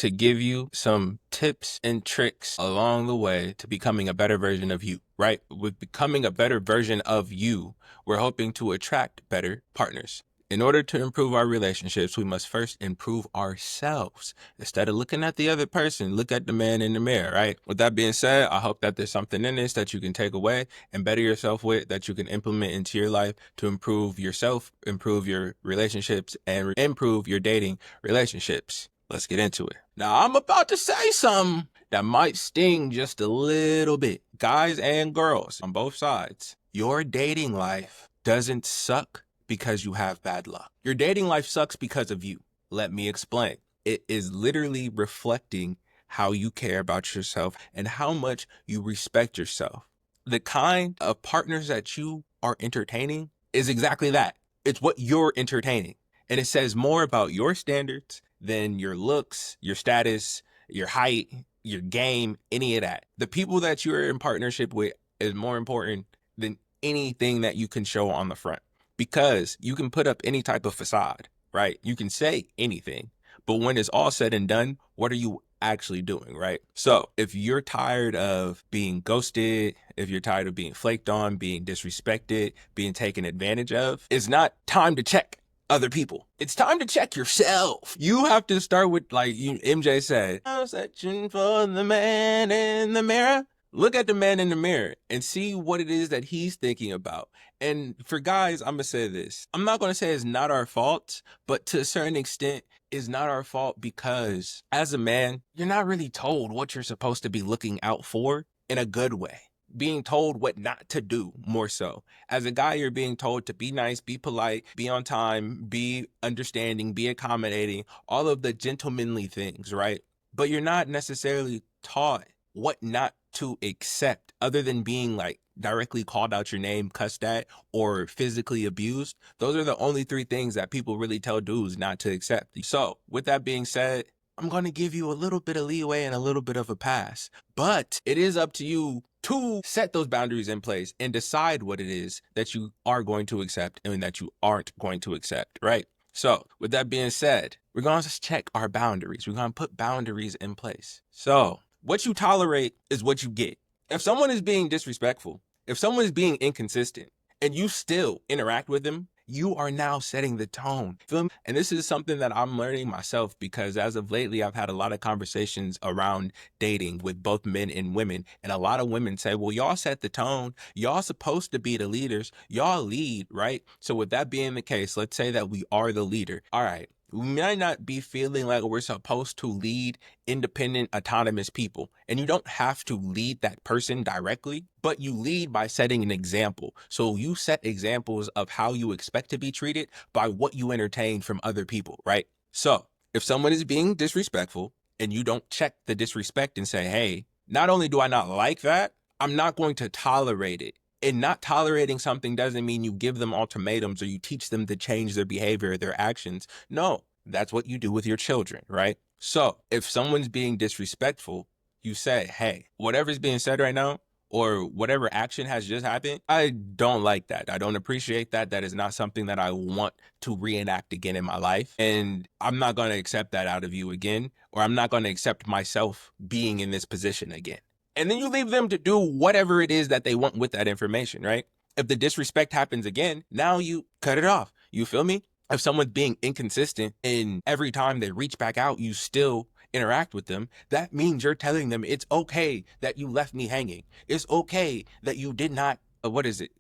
to give you some tips and tricks along the way to becoming a better version of you, right? With becoming a better version of you, we're hoping to attract better partners. In order to improve our relationships, we must first improve ourselves. Instead of looking at the other person, look at the man in the mirror, right? With that being said, I hope that there's something in this that you can take away and better yourself with, that you can implement into your life to improve yourself, improve your relationships, and improve your dating relationships. Let's get into it. Now, I'm about to say something that might sting just a little bit. Guys and girls on both sides, your dating life doesn't suck because you have bad luck. Your dating life sucks because of you. Let me explain. It is literally reflecting how you care about yourself and how much you respect yourself. The kind of partners that you are entertaining is exactly that. It's what you're entertaining. And it says more about your standards than your looks, your status, your height, your game, any of that. The people that you're in partnership with is more important than anything that you can show on the front. Because you can put up any type of facade, right? You can say anything, but when it's all said and done, what are you actually doing, right? So if you're tired of being ghosted, if you're tired of being flaked on, being disrespected, being taken advantage of, it's not time to check other people. It's time to check yourself. You have to start with, like MJ said, I'm searching for the man in the mirror. Look at the man in the mirror and see what it is that he's thinking about. And for guys, I'm going to say this. I'm not going to say it's not our fault, but to a certain extent, it's not our fault because as a man, you're not really told what you're supposed to be looking out for in a good way. Being told what not to do more so. As a guy, you're being told to be nice, be polite, be on time, be understanding, be accommodating, all of the gentlemanly things, right? But you're not necessarily taught what not to accept other than being like directly called out your name, cussed at, or physically abused. Those are the only three things that people really tell dudes not to accept. So with that being said, I'm going to give you a little bit of leeway and a little bit of a pass, but it is up to you to set those boundaries in place and decide what it is that you are going to accept and that you aren't going to accept, right? So with that being said, we're going to check our boundaries. We're going to put boundaries in place. So what you tolerate is what you get. If someone is being disrespectful, if someone is being inconsistent, and you still interact with them, you are now setting the tone. Feel me? And this is something that I'm learning myself because as of lately, I've had a lot of conversations around dating with both men and women. And a lot of women say, well, y'all set the tone. Y'all supposed to be the leaders. Y'all lead, right? So with that being the case, let's say that we are the leader. All right. We might not be feeling like we're supposed to lead independent, autonomous people. And you don't have to lead that person directly, but you lead by setting an example. So you set examples of how you expect to be treated by what you entertain from other people, right? So if someone is being disrespectful and you don't check the disrespect and say, hey, not only do I not like that, I'm not going to tolerate it. And not tolerating something doesn't mean you give them ultimatums or you teach them to change their behavior or their actions. No, that's what you do with your children, right? So if someone's being disrespectful, you say, hey, whatever's being said right now or whatever action has just happened, I don't like that. I don't appreciate that. That is not something that I want to reenact again in my life. And I'm not going to accept that out of you again, or I'm not going to accept myself being in this position again. And then you leave them to do whatever it is that they want with that information, right? If the disrespect happens again, now you cut it off. You feel me? If someone's being inconsistent and every time they reach back out, you still interact with them, that means you're telling them it's okay that you left me hanging. It's okay that you did not,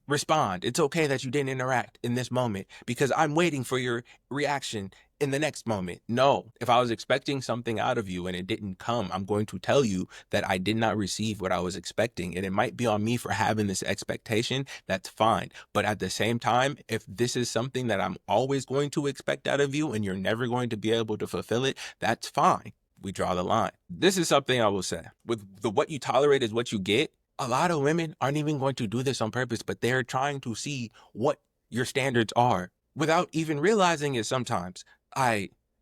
respond. It's okay that you didn't interact in this moment because I'm waiting for your reaction in the next moment. No, if I was expecting something out of you and it didn't come, I'm going to tell you that I did not receive what I was expecting. And it might be on me for having this expectation. That's fine. But at the same time, if this is something that I'm always going to expect out of you and you're never going to be able to fulfill it, that's fine. We draw the line. This is something I will say. With the what you tolerate is what you get. A lot of women aren't even going to do this on purpose, but they're trying to see what your standards are without even realizing it sometimes.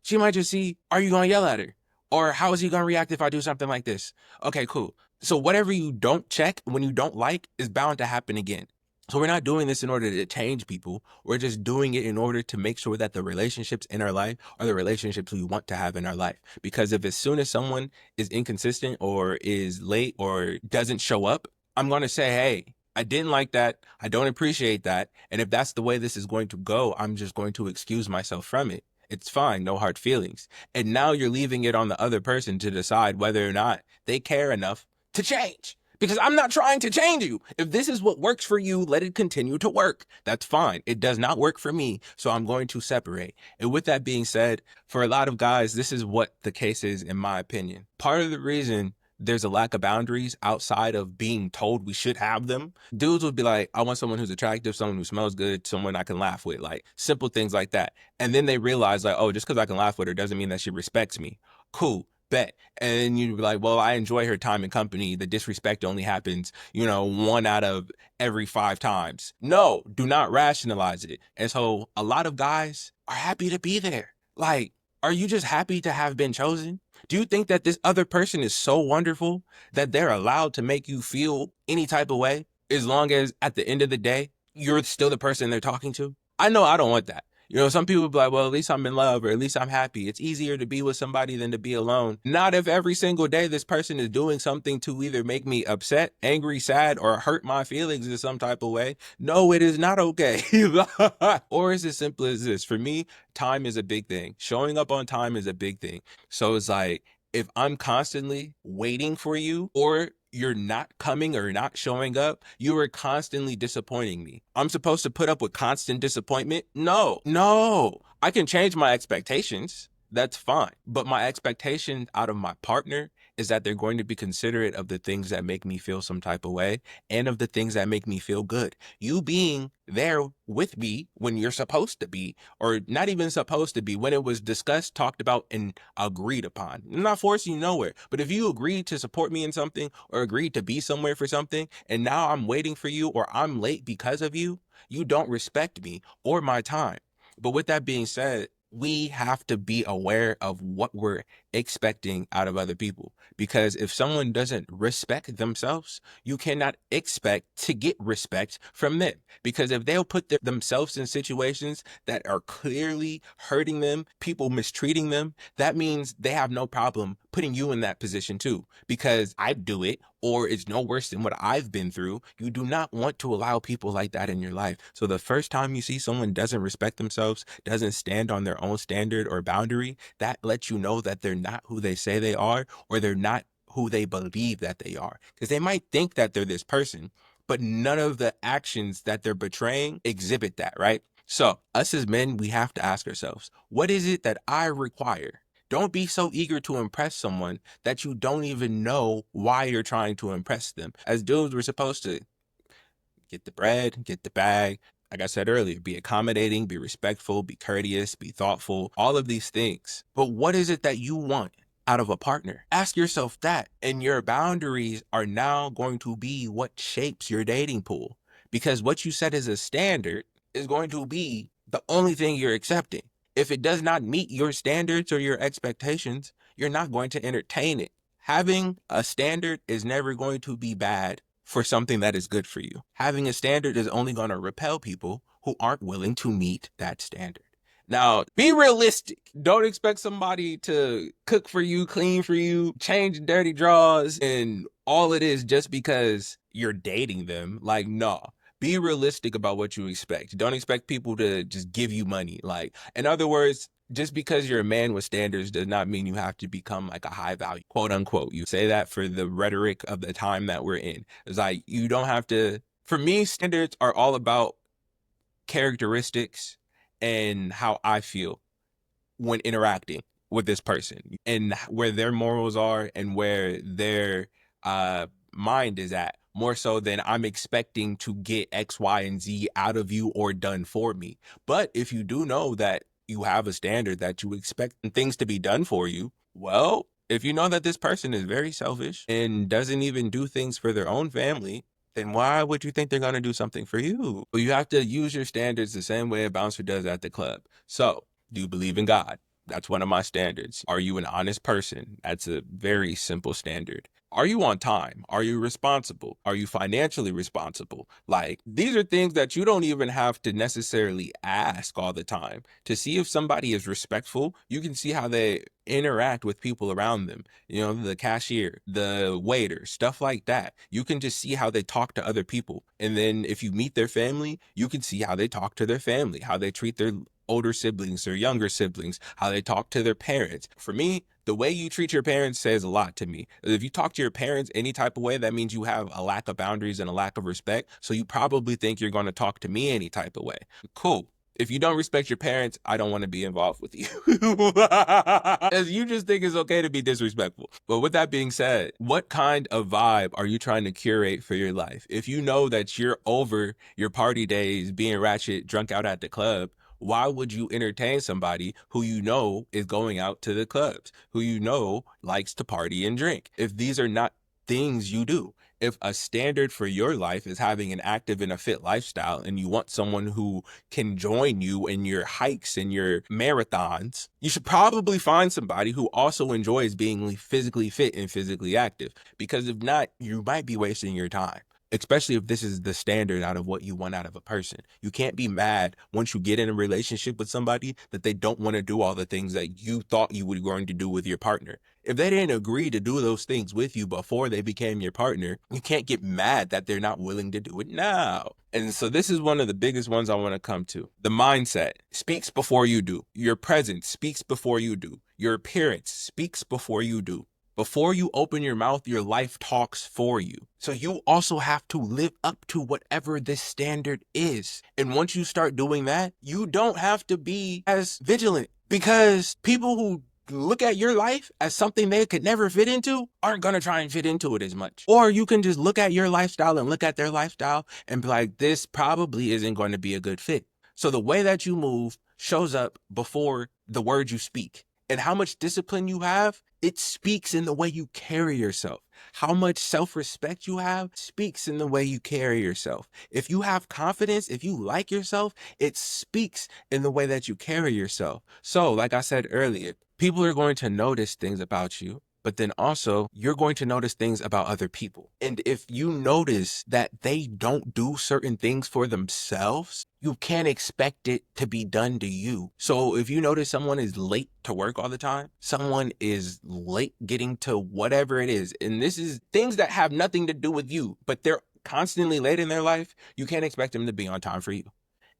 She might just see, are you going to yell at her? Or how is he going to react if I do something like this? Okay, cool. So whatever you don't check when you don't like is bound to happen again. So we're not doing this in order to change people. We're just doing it in order to make sure that the relationships in our life are the relationships we want to have in our life. Because if as soon as someone is inconsistent or is late or doesn't show up, I'm going to say, hey, I didn't like that. I don't appreciate that. And if that's the way this is going to go, I'm just going to excuse myself from it. It's fine. No hard feelings. And now you're leaving it on the other person to decide whether or not they care enough to change. Because I'm not trying to change you. If this is what works for you, let it continue to work. That's fine. It does not work for me, so I'm going to separate. And with that being said, for a lot of guys, this is what the case is, in my opinion. Part of the reason there's a lack of boundaries outside of being told we should have them. Dudes would be like, I want someone who's attractive, someone who smells good, someone I can laugh with, like simple things like that. And then they realize like, oh, just because I can laugh with her doesn't mean that she respects me. Cool. Bet. And you'd be like, well, I enjoy her time and company. The disrespect only happens, 1 out of every 5 times. No, do not rationalize it. And so a lot of guys are happy to be there. Like, are you just happy to have been chosen? Do you think that this other person is so wonderful that they're allowed to make you feel any type of way as long as at the end of the day, you're still the person they're talking to? I know I don't want that. Some people be like, well, at least I'm in love or at least I'm happy. It's easier to be with somebody than to be alone. Not if every single day this person is doing something to either make me upset, angry, sad, or hurt my feelings in some type of way. No, it is not okay. Or it's as simple as this. For me, time is a big thing. Showing up on time is a big thing. So it's like, if I'm constantly waiting for you or you're not coming or not showing up, you are constantly disappointing me. I'm supposed to put up with constant disappointment? No. I can change my expectations. That's fine. But my expectation out of my partner is that they're going to be considerate of the things that make me feel some type of way and of the things that make me feel good. You being there with me when you're supposed to be, or not even supposed to be, when it was discussed, talked about, and agreed upon. I'm not forcing you nowhere, but if you agreed to support me in something or agreed to be somewhere for something, and now I'm waiting for you or I'm late because of you, you don't respect me or my time. But with that being said, we have to be aware of what we're expecting out of other people. Because if someone doesn't respect themselves, you cannot expect to get respect from them. Because if they'll put themselves in situations that are clearly hurting them, people mistreating them, that means they have no problem putting you in that position too. Because I do it, or it's no worse than what I've been through. You do not want to allow people like that in your life. So the first time you see someone doesn't respect themselves, doesn't stand on their own standard or boundary, that lets you know that they're not who they say they are, or they're not who they believe that they are. Because they might think that they're this person, but none of the actions that they're betraying exhibit that, right? So us as men, we have to ask ourselves, what is it that I require? Don't be so eager to impress someone that you don't even know why you're trying to impress them. As dudes, we're supposed to get the bread, get the bag. Like I said earlier, be accommodating, be respectful, be courteous, be thoughtful, all of these things. But what is it that you want out of a partner? Ask yourself that. And your boundaries are now going to be what shapes your dating pool. Because what you set as a standard is going to be the only thing you're accepting. If it does not meet your standards or your expectations, you're not going to entertain it. Having a standard is never going to be bad for something that is good for you. Having a standard is only going to repel people who aren't willing to meet that standard. Now, be realistic. Don't expect somebody to cook for you, clean for you, change dirty drawers, and all it is just because you're dating them. Like, no. Be realistic about what you expect. Don't expect people to just give you money. Like, in other words, just because you're a man with standards does not mean you have to become like a high value, quote unquote. You say that for the rhetoric of the time that we're in. It's like, you don't have to, for me, standards are all about characteristics and how I feel when interacting with this person and where their morals are and where their mind is at, more so than I'm expecting to get X, Y, and Z out of you or done for me. But if you do know that you have a standard that you expect things to be done for you, well, if you know that this person is very selfish and doesn't even do things for their own family, then why would you think they're going to do something for you? Well, you have to use your standards the same way a bouncer does at the club. So, do you believe in God? That's one of my standards. Are you an honest person? That's a very simple standard. Are you on time? Are you responsible? Are you financially responsible? Like, these are things that you don't even have to necessarily ask all the time. To see if somebody is respectful, you can see how they interact with people around them. You know, the cashier, the waiter, stuff like that. You can just see how they talk to other people. And then if you meet their family, you can see how they talk to their family, how they treat their older siblings or younger siblings, how they talk to their parents. For me, the way you treat your parents says a lot to me. If you talk to your parents any type of way, that means you have a lack of boundaries and a lack of respect. So you probably think you're going to talk to me any type of way. Cool. If you don't respect your parents, I don't want to be involved with you. As you just think it's okay to be disrespectful. But with that being said, what kind of vibe are you trying to curate for your life? If you know that you're over your party days, being ratchet, drunk out at the club, why would you entertain somebody who you know is going out to the clubs, who you know likes to party and drink? If these are not things you do, if a standard for your life is having an active and a fit lifestyle and you want someone who can join you in your hikes and your marathons, you should probably find somebody who also enjoys being physically fit and physically active. Because if not, you might be wasting your time, especially if this is the standard out of what you want out of a person. You can't be mad once you get in a relationship with somebody that they don't want to do all the things that you thought you were going to do with your partner. If they didn't agree to do those things with you before they became your partner, you can't get mad that they're not willing to do it now. And so this is one of the biggest ones I want to come to. The mindset speaks before you do. Your presence speaks before you do. Your appearance speaks before you do. Before you open your mouth, your life talks for you. So you also have to live up to whatever this standard is. And once you start doing that, you don't have to be as vigilant, because people who look at your life as something they could never fit into aren't going to try and fit into it as much. Or you can just look at your lifestyle and look at their lifestyle and be like, this probably isn't going to be a good fit. So the way that you move shows up before the words you speak. And how much discipline you have, it speaks in the way you carry yourself. How much self-respect you have speaks in the way you carry yourself. If you have confidence, if you like yourself, it speaks in the way that you carry yourself. So, like I said earlier, people are going to notice things about you, but then also you're going to notice things about other people. And if you notice that they don't do certain things for themselves, you can't expect it to be done to you. So if you notice someone is late to work all the time, someone is late getting to whatever it is, and this is things that have nothing to do with you, but they're constantly late in their life, you can't expect them to be on time for you.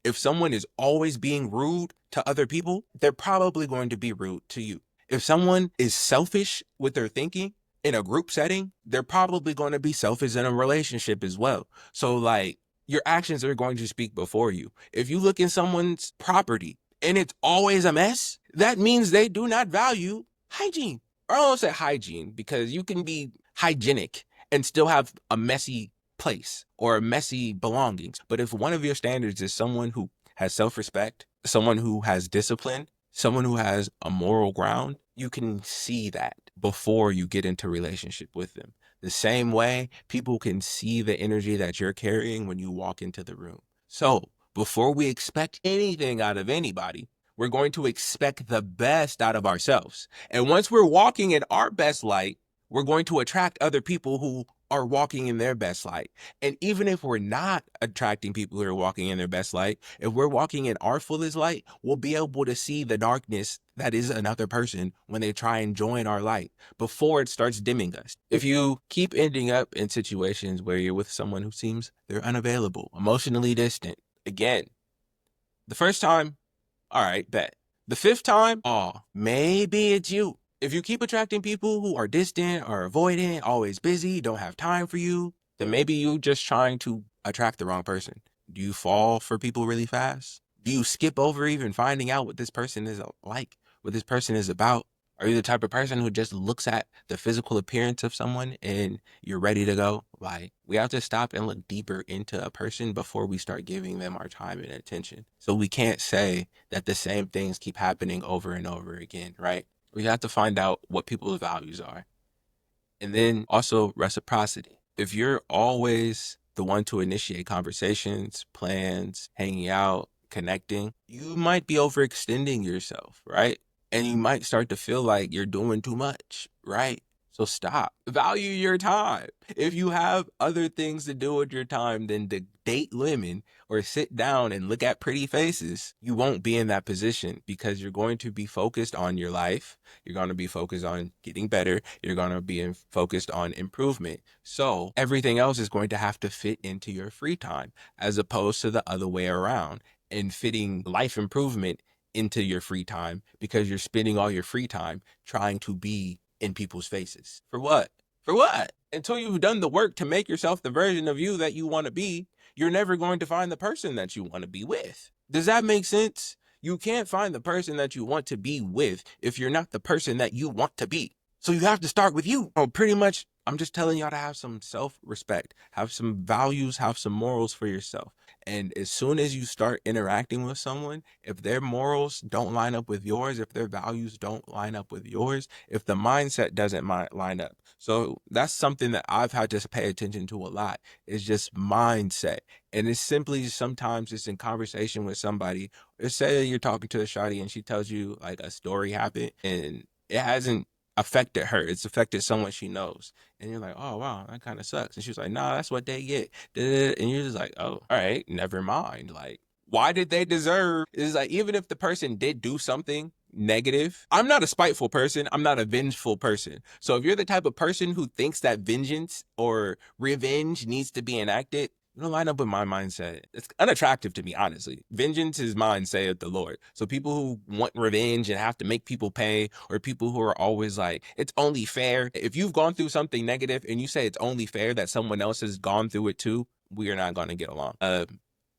If someone is always being rude to other people, they're probably going to be rude to you. If someone is selfish with their thinking in a group setting, they're probably going to be selfish in a relationship as well. So like, your actions are going to speak before you. If you look in someone's property and it's always a mess, that means they do not value hygiene. Or I don't say hygiene, because you can be hygienic and still have a messy place or messy belongings. But if one of your standards is someone who has self-respect, someone who has discipline, someone who has a moral ground, you can see that before you get into a relationship with them. The same way people can see the energy that you're carrying when you walk into the room. So before we expect anything out of anybody, we're going to expect the best out of ourselves. And once we're walking in our best light, we're going to attract other people who are walking in their best light. And even if we're not attracting people who are walking in their best light, if we're walking in our fullest light, we'll be able to see the darkness that is another person when they try and join our light before it starts dimming us. If you keep ending up in situations where you're with someone who seems they're unavailable, emotionally distant, again, the first time, all right, bet. The fifth time, oh, maybe it's you. If you keep attracting people who are distant or avoidant, always busy, don't have time for you, then maybe you just trying to attract the wrong person. Do you fall for people really fast? Do you skip over even finding out what this person is like, what this person is about? Are you the type of person who just looks at the physical appearance of someone and you're ready to go? Like, we have to stop and look deeper into a person before we start giving them our time and attention. So we can't say that the same things keep happening over and over again, right? We have to find out what people's values are. And then also reciprocity. If you're always the one to initiate conversations, plans, hanging out, connecting, you might be overextending yourself, right? and you might start to feel like you're doing too much, right? So stop. Value your time. If you have other things to do with your time than to date women or sit down and look at pretty faces, you won't be in that position because you're going to be focused on your life. You're going to be focused on getting better. You're going to be focused on improvement. So everything else is going to have to fit into your free time as opposed to the other way around, and fitting life improvement into your free time because you're spending all your free time trying to be in people's faces. For what? For what? Until you've done the work to make yourself the version of you that you want to be, you're never going to find the person that you want to be with. Does that make sense? You can't find the person that you want to be with if you're not the person that you want to be. So you have to start with you. Oh, pretty much, I'm just telling y'all to have some self-respect, have some values, have some morals for yourself. And as soon as you start interacting with someone, if their morals don't line up with yours, if their values don't line up with yours, if the mindset doesn't line up. So that's something that I've had to pay attention to a lot. It's just mindset. And it's simply sometimes it's in conversation with somebody. Let's say you're talking to a shawty and she tells you like a story happened and it hasn't affected her. It's affected someone she knows. And you're like, oh, wow, that kind of sucks. And she's like, nah, that's what they get. And you're just like, oh, all right, never mind. Like, why did they deserve? It's like, even if the person did do something negative, I'm not a spiteful person. I'm not a vengeful person. So if you're the type of person who thinks that vengeance or revenge needs to be enacted, you don't line up with my mindset. It's unattractive to me, honestly. Vengeance is mine, saith the Lord. So people who want revenge and have to make people pay, or people who are always like, it's only fair. If you've gone through something negative and you say it's only fair that someone else has gone through it too, we are not going to get along.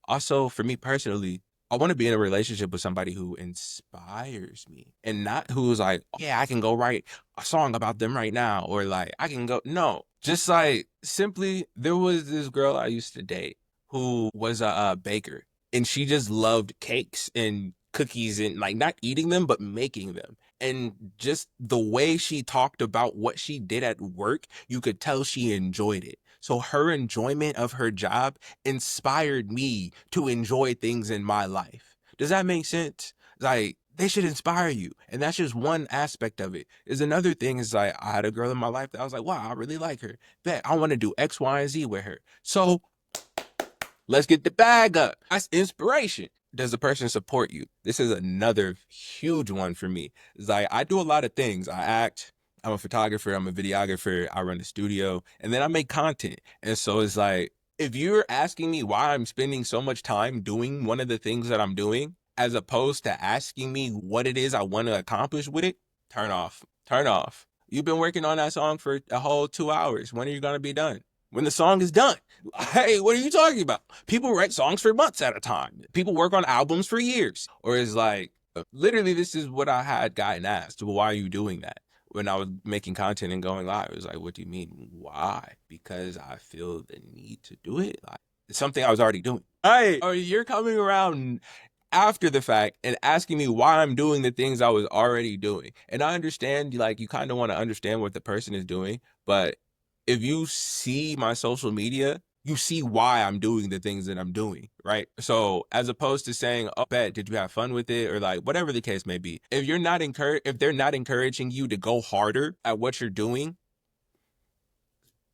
Also, for me personally, I want to be in a relationship with somebody who inspires me and not who's like, oh, yeah, I can go write a song about them right now. Or like, I can go, no, just like simply, there was this girl I used to date who was a baker, and she just loved cakes and cookies and like not eating them, but making them. And just the way she talked about what she did at work, you could tell she enjoyed it. So her enjoyment of her job inspired me to enjoy things in my life. Does that make sense? Like, they should inspire you. And that's just one aspect of it. Is another thing is like, I had a girl in my life that I was like, wow, I really like her. Bet I want to do X, Y, and Z with her. So let's get the bag up. That's inspiration. Does the person support you? This is another huge one for me. It's like, I do a lot of things. I act, I'm a photographer, I'm a videographer, I run a studio, and then I make content. And so it's like, if you're asking me why I'm spending so much time doing one of the things that I'm doing, as opposed to asking me what it is I want to accomplish with it, turn off. Turn off. You've been working on that song for a whole 2 hours. When are you going to be done? When the song is done. Hey, what are you talking about? People write songs for months at a time. People work on albums for years. Or it's like, literally, this is what I had gotten asked. Well, why are you doing that? When I was making content and going live, it was like, what do you mean? Why? Because I feel the need to do it. Like, it's something I was already doing. Hey, or you're coming around after the fact and asking me why I'm doing the things I was already doing. And I understand, like, you kind of want to understand what the person is doing, but if you see my social media, you see why I'm doing the things that I'm doing, right? So as opposed to saying, oh, bet, did you have fun with it? Or like, whatever the case may be. If they're not encouraging you to go harder at what you're doing,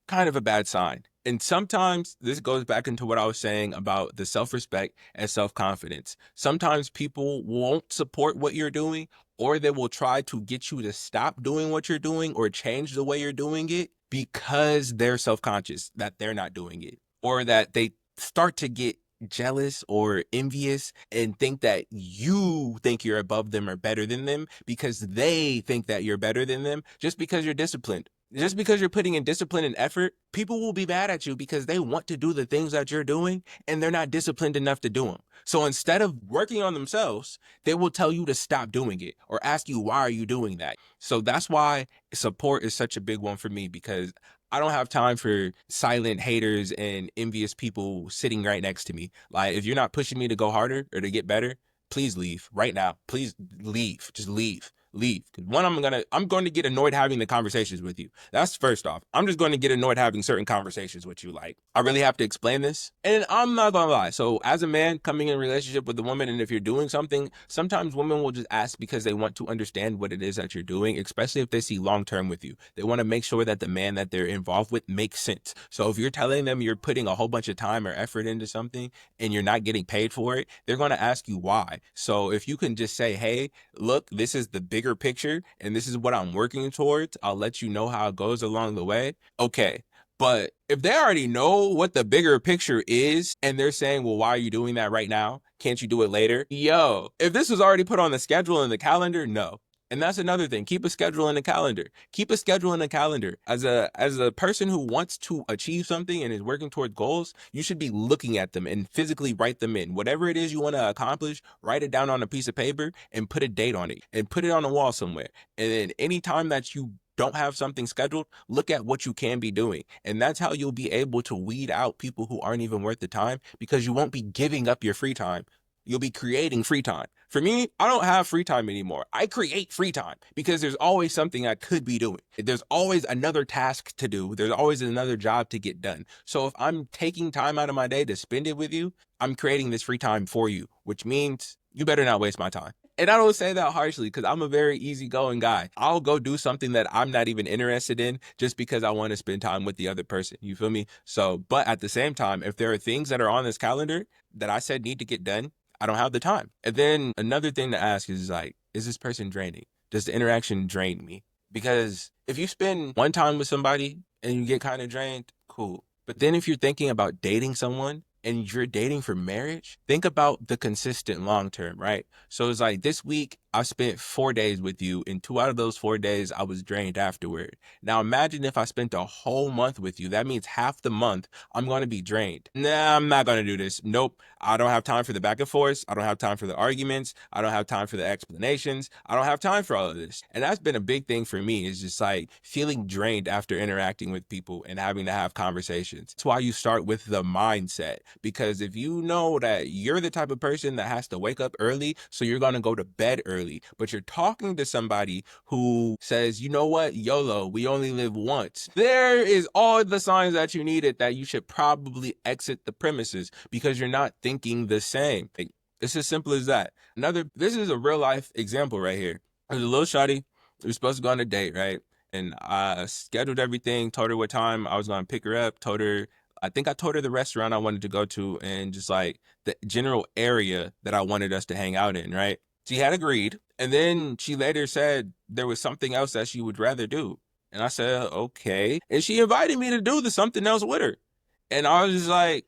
kind of a bad sign. And sometimes this goes back into what I was saying about the self-respect and self-confidence. Sometimes people won't support what you're doing, or they will try to get you to stop doing what you're doing or change the way you're doing it because they're self-conscious that they're not doing it, or that they start to get jealous or envious and think that you think you're above them or better than them because they think that you're better than them just because you're disciplined. Just because you're putting in discipline and effort, people will be mad at you because they want to do the things that you're doing and they're not disciplined enough to do them. So instead of working on themselves, they will tell you to stop doing it or ask you, why are you doing that? So that's why support is such a big one for me, because I don't have time for silent haters and envious people sitting right next to me. Like, if you're not pushing me to go harder or to get better, please leave right now. Please leave. Just leave. leave. Because one, I'm going to get annoyed having the conversations with you. That's first off. I'm just going to get annoyed having certain conversations with you. Like, I really have to explain this. And I'm not gonna lie. So as a man coming in a relationship with a woman, and if you're doing something, sometimes women will just ask because they want to understand what it is that you're doing, especially if they see long term with you. They want to make sure that the man that they're involved with makes sense. So if you're telling them you're putting a whole bunch of time or effort into something and you're not getting paid for it, they're going to ask you why. So if you can just say, hey, look, this is the bigger picture and this is what I'm working towards, I'll let you know how it goes along the way. Okay. But if they already know what the bigger picture is and they're saying, well, why are you doing that right now? Can't you do it later? Yo, if this was already put on the schedule and the calendar, no. And that's another thing. Keep a schedule in the calendar. Keep a schedule in the calendar. As a person who wants to achieve something and is working toward goals, you should be looking at them and physically write them in. Whatever it is you want to accomplish, write it down on a piece of paper and put a date on it and put it on a wall somewhere. And then anytime that you don't have something scheduled, look at what you can be doing. And that's how you'll be able to weed out people who aren't even worth the time, because you won't be giving up your free time. You'll be creating free time. For me, I don't have free time anymore. I create free time because there's always something I could be doing. There's always another task to do. There's always another job to get done. So if I'm taking time out of my day to spend it with you, I'm creating this free time for you, which means you better not waste my time. And I don't say that harshly because I'm a very easygoing guy. I'll go do something that I'm not even interested in just because I want to spend time with the other person. You feel me? So, but at the same time, if there are things that are on this calendar that I said need to get done, I don't have the time. And then another thing to ask is like, is this person draining? Does the interaction drain me? Because if you spend one time with somebody and you get kind of drained, cool. But then if you're thinking about dating someone and you're dating for marriage, think about the consistent long term, right? So it's like this week, I spent 4 days with you, and 2 out of those 4 days, I was drained afterward. Now imagine if I spent a whole month with you. That means half the month I'm going to be drained. Nah, I'm not going to do this. Nope. I don't have time for the back and forth. I don't have time for the arguments. I don't have time for the explanations. I don't have time for all of this. And that's been a big thing for me, is just like feeling drained after interacting with people and having to have conversations. That's why you start with the mindset, because if you know that you're the type of person that has to wake up early, so you're going to go to bed early, but you're talking to somebody who says, you know what, YOLO, we only live once, there is all the signs that you needed that you should probably exit the premises because you're not thinking the same. Like, it's as simple as that. This is a real life example right here. There's a little shawty. We were supposed to go on a date, right? And I scheduled everything, told her what time I was going to pick her up, I think I told her the restaurant I wanted to go to and just like the general area that I wanted us to hang out in, right? She had agreed. And then she later said there was something else that she would rather do. And I said, okay. And she invited me to do the something else with her. And I was just like,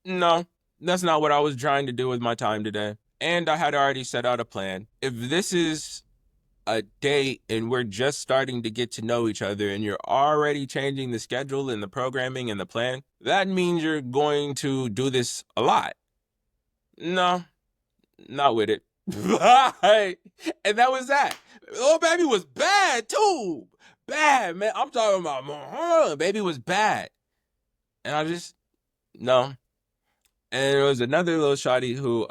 no, that's not what I was trying to do with my time today. And I had already set out a plan. If this is a date and we're just starting to get to know each other and you're already changing the schedule and the programming and the plan, that means you're going to do this a lot. No, not with it. And that was that. Oh, baby was bad too. Bad, man. I'm talking about baby was bad. And I just, no. And there was another little shawty who,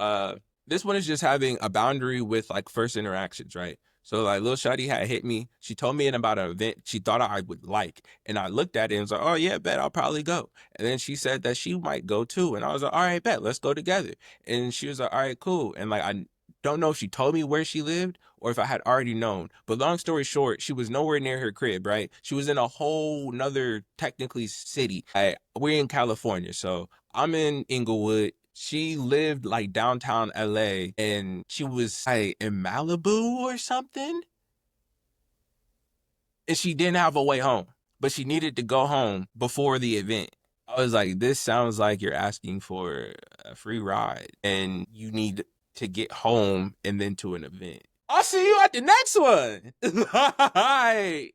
this one is just having a boundary with like first interactions, right? So like little shawty had hit me. She told me about an event she thought I would like. And I looked at it and was like, oh yeah, bet I'll probably go. And then she said that she might go too. And I was like, all right, bet, let's go together. And she was like, all right, cool. And like, I don't know if she told me where she lived or if I had already known. But long story short, she was nowhere near her crib, right? She was in a whole nother technically city. We're in California, so I'm in Inglewood. She lived like downtown LA and she was like in Malibu or something. And she didn't have a way home, but she needed to go home before the event. I was like, this sounds like you're asking for a free ride and you need to get home and then to an event. I'll see you at the next one.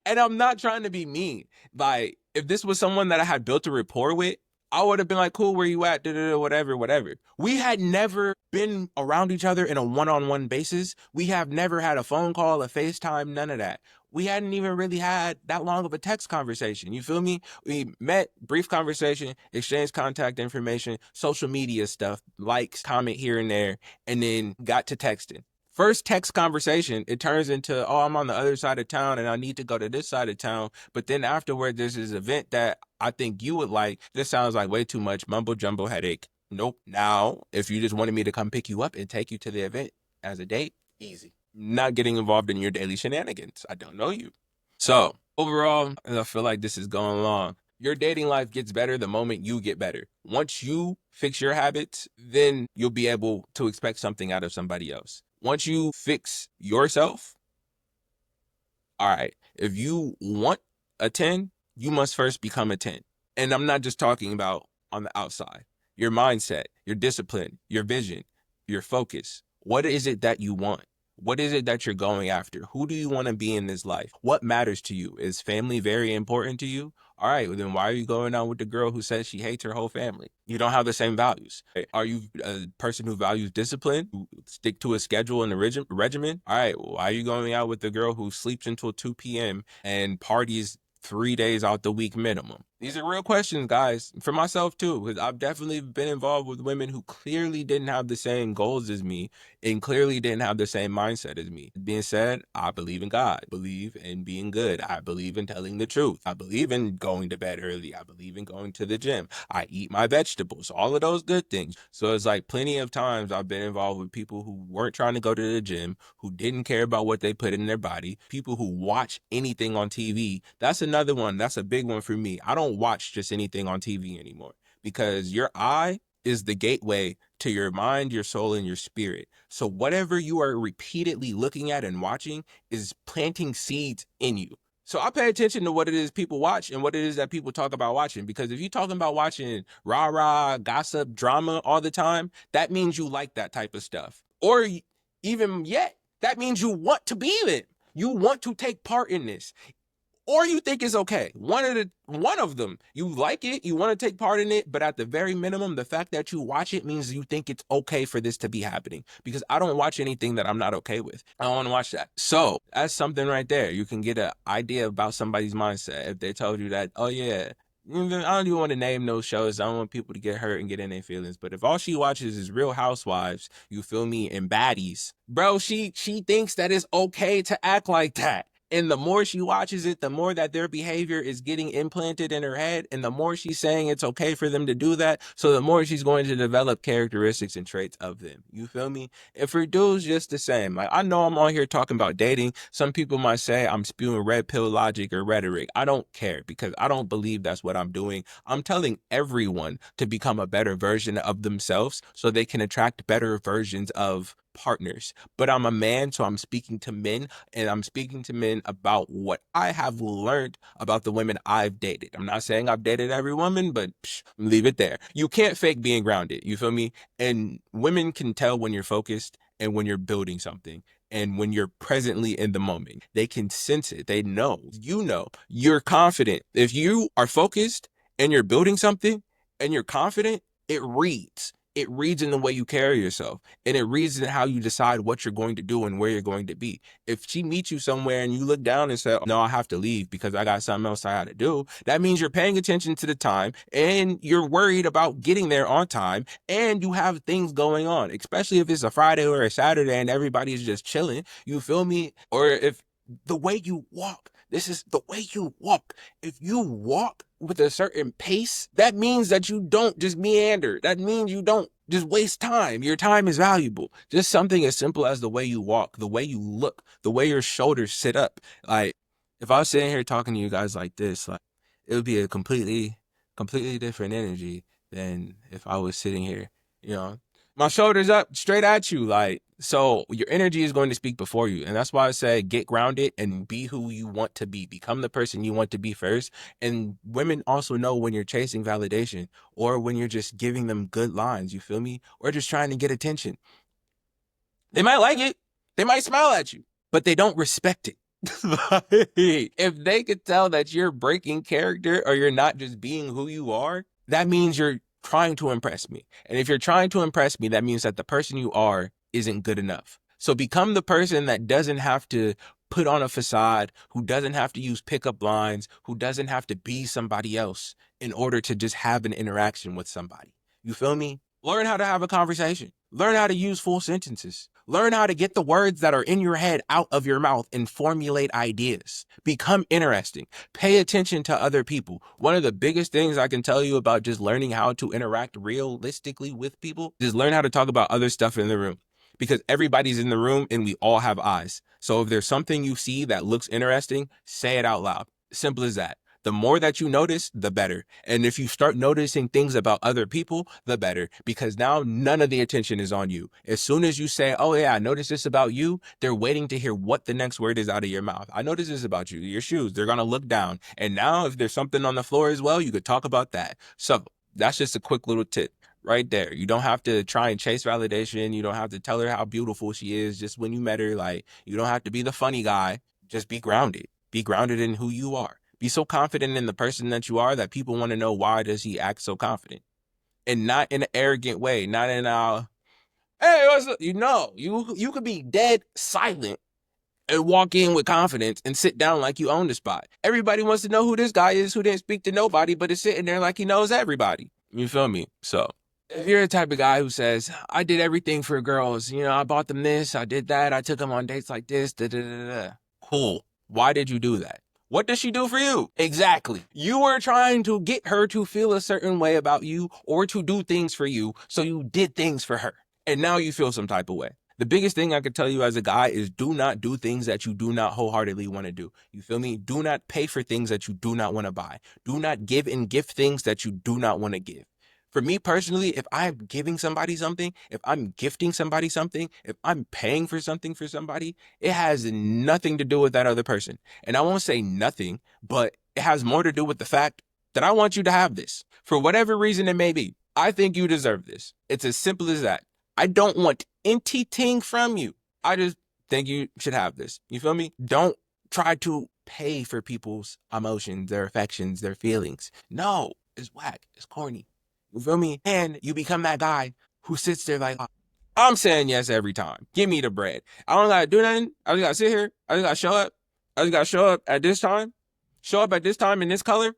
And I'm not trying to be mean. Like, if this was someone that I had built a rapport with, I would have been like, cool, where you at? Whatever, whatever. We had never been around each other in a one-on-one basis. We have never had a phone call, a FaceTime, none of that. We hadn't even really had that long of a text conversation. You feel me? We met, brief conversation, exchanged contact information, social media stuff, likes, comment here and there, and then got to texting. First text conversation, it turns into, oh, I'm on the other side of town and I need to go to this side of town. But then afterward, there's this event that I think you would like. This sounds like way too much mumbo jumbo headache. Nope. Now, if you just wanted me to come pick you up and take you to the event as a date, easy. Not getting involved in your daily shenanigans. I don't know you. So overall, I feel like this is going long. Your dating life gets better the moment you get better. Once you fix your habits, then you'll be able to expect something out of somebody else. Once you fix yourself, all right, if you want a 10, you must first become a 10. And I'm not just talking about on the outside. Your mindset, your discipline, your vision, your focus. What is it that you want? What is it that you're going after? Who do you want to be in this life? What matters to you? Is family very important to you? All right, well, then why are you going out with the girl who says she hates her whole family? You don't have the same values. Are you a person who values discipline, who stick to a schedule and a regimen? All right, well, why are you going out with the girl who sleeps until 2 p.m. and parties 3 days out the week minimum? These are real questions, guys, for myself too, because I've definitely been involved with women who clearly didn't have the same goals as me and clearly didn't have the same mindset as me. Being said, I believe in God, I believe in being good. I believe in telling the truth. I believe in going to bed early. I believe in going to the gym. I eat my vegetables, all of those good things. So it's like plenty of times I've been involved with people who weren't trying to go to the gym, who didn't care about what they put in their body, people who watch anything on TV. That's another one. That's a big one for me. I don't watch just anything on TV anymore because your eye is the gateway to your mind, your soul, and your spirit. So whatever you are repeatedly looking at and watching is planting seeds in you. So I pay attention to what it is people watch and what it is that people talk about watching. Because if you're talking about watching rah-rah, gossip, drama all the time, that means you like that type of stuff. Or even yet, that means you want to be it. You want to take part in this. Or you think it's okay. One of them. You like it, you want to take part in it, but at the very minimum, the fact that you watch it means you think it's okay for this to be happening. Because I don't watch anything that I'm not okay with. I don't want to watch that. So that's something right there. You can get an idea about somebody's mindset if they told you that, oh yeah, I don't even want to name those shows. I don't want people to get hurt and get in their feelings. But if all she watches is Real Housewives, you feel me, and baddies, bro, she thinks that it's okay to act like that. And the more she watches it, the more that their behavior is getting implanted in her head. And the more she's saying it's okay for them to do that. So the more she's going to develop characteristics and traits of them. You feel me? And for dudes, just the same. Like, I know I'm on here talking about dating. Some people might say I'm spewing red pill logic or rhetoric. I don't care because I don't believe that's what I'm doing. I'm telling everyone to become a better version of themselves so they can attract better versions of partners. But I'm a man, so I'm speaking to men, and I'm speaking to men about what I have learned about the women I've dated. I'm not saying I've dated every woman, but leave it there. You can't fake being grounded. You feel me? And women can tell when you're focused and when you're building something. And when you're presently in the moment, they can sense it. They know, you're confident. If you are focused and you're building something and you're confident, it reads. It reads in the way you carry yourself, and it reads in how you decide what you're going to do and where you're going to be. If she meets you somewhere and you look down and say, no, I have to leave because I got something else I had to do, that means you're paying attention to the time and you're worried about getting there on time and you have things going on, especially if it's a Friday or a Saturday and everybody's just chilling. You feel me? Or if the way you walk, this is the way you walk. If you walk with a certain pace, that means that you don't just meander. That means you don't just waste time. Your time is valuable. Just something as simple as the way you walk, the way you look, the way your shoulders sit up. Like, if I was sitting here talking to you guys like this, like, it would be a completely different energy than if I was sitting here, you know, my shoulders up straight at you. Like, so your energy is going to speak before you. And that's why I say get grounded and be who you want to be. Become the person you want to be first. And women also know when you're chasing validation or when you're just giving them good lines, you feel me? Or just trying to get attention. They might like it. They might smile at you, but they don't respect it. If they could tell that you're breaking character or you're not just being who you are, that means you're trying to impress me. And if you're trying to impress me, that means that the person you are isn't good enough. So become the person that doesn't have to put on a facade, who doesn't have to use pickup lines, who doesn't have to be somebody else in order to just have an interaction with somebody. You feel me? Learn how to have a conversation. Learn how to use full sentences. Learn how to get the words that are in your head out of your mouth and formulate ideas. Become interesting. Pay attention to other people. One of the biggest things I can tell you about just learning how to interact realistically with people is learn how to talk about other stuff in the room. Because everybody's in the room and we all have eyes. So if there's something you see that looks interesting, say it out loud. Simple as that. The more that you notice, the better. And if you start noticing things about other people, the better, because now none of the attention is on you. As soon as you say, oh yeah, I noticed this about you, they're waiting to hear what the next word is out of your mouth. I noticed this about you, your shoes. They're going to look down. And now if there's something on the floor as well, you could talk about that. So that's just a quick little tip right there. You don't have to try and chase validation. You don't have to tell her how beautiful she is just when you met her. Like, you don't have to be the funny guy. Just be grounded. Be grounded in who you are. Be so confident in the person that you are that people want to know, why does he act so confident? And not in an arrogant way, not in a, hey, what's up? You could be dead silent and walk in with confidence and sit down like you own the spot. Everybody wants to know who this guy is who didn't speak to nobody, but is sitting there like he knows everybody. You feel me? So if you're the type of guy who says, I did everything for girls, I bought them this, I did that, I took them on dates like this, da da da da. Cool. Why did you do that? What does she do for you? Exactly. You were trying to get her to feel a certain way about you or to do things for you, so you did things for her. And now you feel some type of way. The biggest thing I could tell you as a guy is do not do things that you do not wholeheartedly want to do. You feel me? Do not pay for things that you do not want to buy. Do not give and gift things that you do not want to give. For me personally, if I'm giving somebody something, if I'm gifting somebody something, if I'm paying for something for somebody, it has nothing to do with that other person. And I won't say nothing, but it has more to do with the fact that I want you to have this. For whatever reason it may be, I think you deserve this. It's as simple as that. I don't want anything from you. I just think you should have this. You feel me? Don't try to pay for people's emotions, their affections, their feelings. No, it's whack. It's corny. You feel me? And you become that guy who sits there like, I'm saying yes every time. Give me the bread. I don't gotta do nothing. I just gotta sit here. I just gotta show up. I just gotta show up at this time. Show up at this time in this color.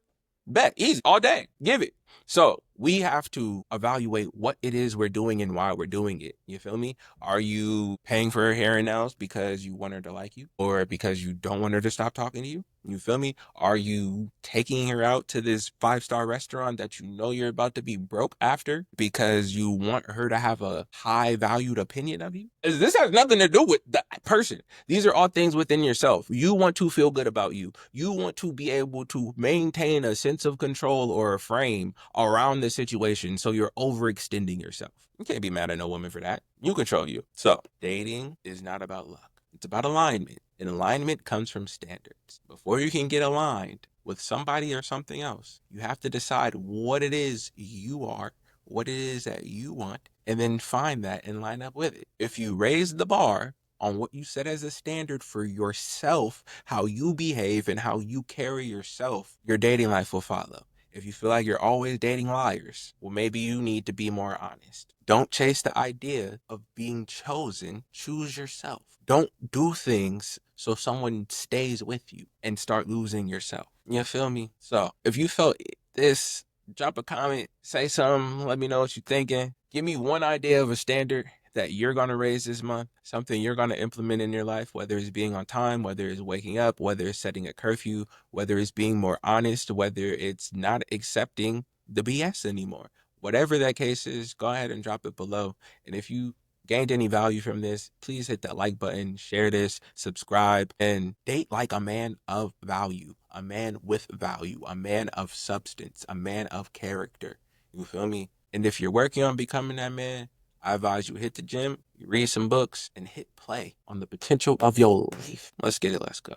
Bet. Easy. All day. Give it. So we have to evaluate what it is we're doing and why we're doing it. You feel me? Are you paying for her hair and nails because you want her to like you, or because you don't want her to stop talking to you? You feel me? Are you taking her out to this 5-star restaurant that you know you're about to be broke after because you want her to have a high valued opinion of you? This has nothing to do with the person. These are all things within yourself. You want to feel good about you. You want to be able to maintain a sense of control or a frame around the situation, so you're overextending yourself. You can't be mad at no woman for that. You control you. So dating is not about luck. It's about alignment. And alignment comes from standards. Before you can get aligned with somebody or something else, you have to decide what it is you are, what it is that you want, and then find that and line up with it. If you raise the bar on what you set as a standard for yourself, how you behave and how you carry yourself, your dating life will follow. If you feel like you're always dating liars, well, maybe you need to be more honest. Don't chase the idea of being chosen. Choose yourself. Don't do things so someone stays with you and start losing yourself. You feel me? So if you felt this, drop a comment, say something, let me know what you're thinking. Give me one idea of a standard that you're going to raise this month, something you're going to implement in your life, whether it's being on time, whether it's waking up, whether it's setting a curfew, whether it's being more honest, whether it's not accepting the BS anymore. Whatever that case is, go ahead and drop it below. And if you gained any value from this, please hit that like button, share this, subscribe, and date like a man of value, a man with value, a man of substance, a man of character. You feel me? And if you're working on becoming that man, I advise you hit the gym, read some books, and hit play on the potential of your life. Let's get it. Let's go.